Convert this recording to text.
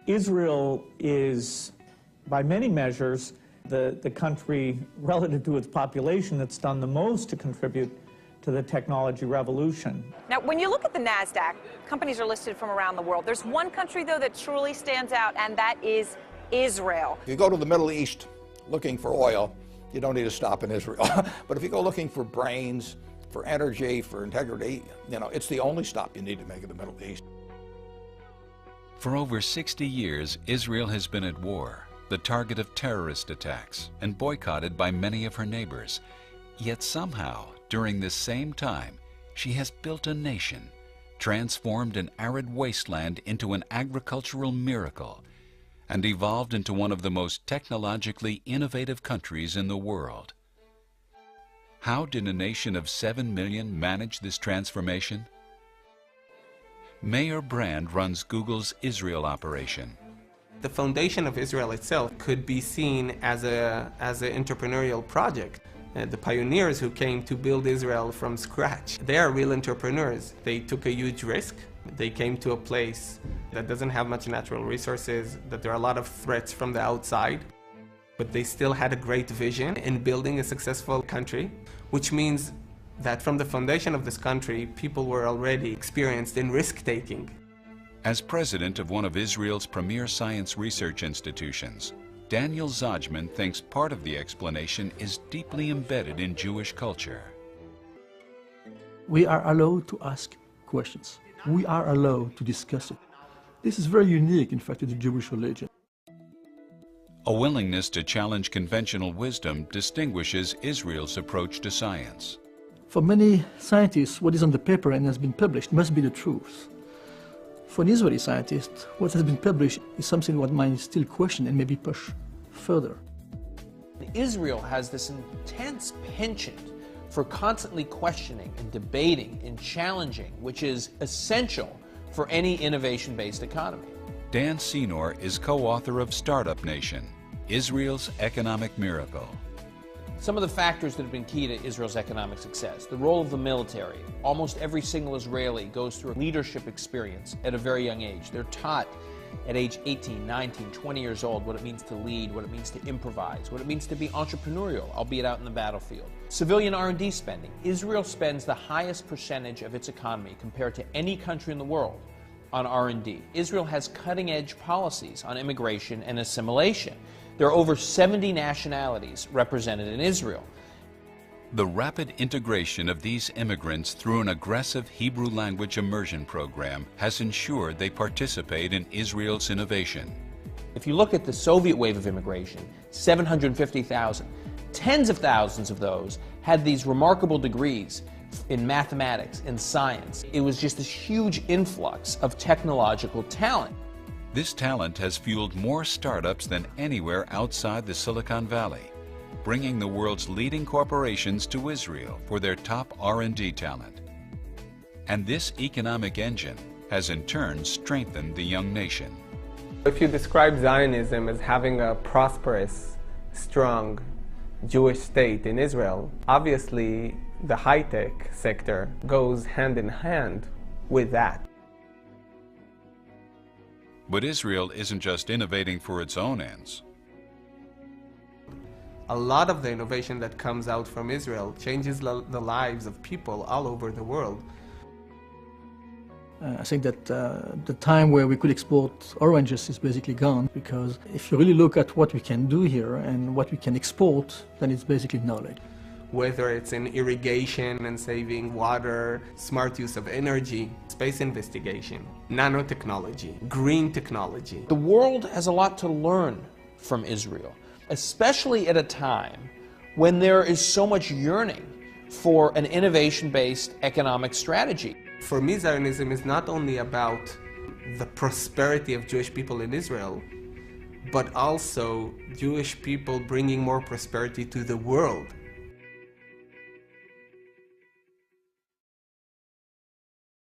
Israel is, by many measures, the country relative to its population that's done the most to contribute to the technology revolution. Now, when you look at the NASDAQ, companies are listed from around the world. There's one country, though, that truly stands out, and that is Israel. If you go to the Middle East looking for oil, you don't need to stop in Israel. But if you go looking for brains, for energy, for integrity, you know, it's the only stop you need to make in the Middle East. For over 60 years, Israel has been at war, the target of terrorist attacks, and boycotted by many of her neighbors. Yet somehow, during this same time, she has built a nation, transformed an arid wasteland into an agricultural miracle, and evolved into one of the most technologically innovative countries in the world. How did a nation of 7 million manage this transformation? Meir Brand runs Google's Israel operation. The foundation of Israel itself could be seen as an entrepreneurial project. The pioneers who came to build Israel from scratch, they are real entrepreneurs. They took a huge risk. They came to a place that doesn't have much natural resources, that there are a lot of threats from the outside, but they still had a great vision in building a successful country, which means that from the foundation of this country, people were already experienced in risk-taking. As president of one of Israel's premier science research institutions, Daniel Zodgman thinks part of the explanation is deeply embedded in Jewish culture. We are allowed to ask questions. We are allowed to discuss it. This is very unique, in fact, to the Jewish religion. A willingness to challenge conventional wisdom distinguishes Israel's approach to science. For many scientists, what is on the paper and has been published must be the truth. For an Israeli scientist, what has been published is something what might still question and maybe push further. Israel has this intense penchant for constantly questioning and debating and challenging, which is essential for any innovation-based economy. Dan Senor is co-author of Startup Nation, Israel's Economic Miracle. Some of the factors that have been key to Israel's economic success: the role of the military. Almost every single Israeli goes through a leadership experience at a very young age. They're taught at age 18, 19, 20 years old what it means to lead, what it means to improvise, what it means to be entrepreneurial, albeit out in the battlefield. Civilian R&D spending. Israel spends the highest percentage of its economy compared to any country in the world on R&D. Israel has cutting-edge policies on immigration and assimilation. There are over 70 nationalities represented in Israel. The rapid integration of these immigrants through an aggressive Hebrew language immersion program has ensured they participate in Israel's innovation. If you look at the Soviet wave of immigration, 750,000, tens of thousands of those had these remarkable degrees in mathematics and science. It was just this huge influx of technological talent. This talent has fueled more startups than anywhere outside the Silicon Valley, bringing the world's leading corporations to Israel for their top R&D talent. And this economic engine has in turn strengthened the young nation. If you describe Zionism as having a prosperous, strong Jewish state in Israel, obviously the high-tech sector goes hand in hand with that. But Israel isn't just innovating for its own ends. A lot of the innovation that comes out from Israel changes the lives of people all over the world. I think that the time where we could export oranges is basically gone, because if you really look at what we can do here and what we can export, then it's basically knowledge. Whether it's in irrigation and saving water, smart use of energy, space investigation, nanotechnology, green technology. The world has a lot to learn from Israel, especially at a time when there is so much yearning for an innovation-based economic strategy. For me, Zionism is not only about the prosperity of Jewish people in Israel, but also Jewish people bringing more prosperity to the world.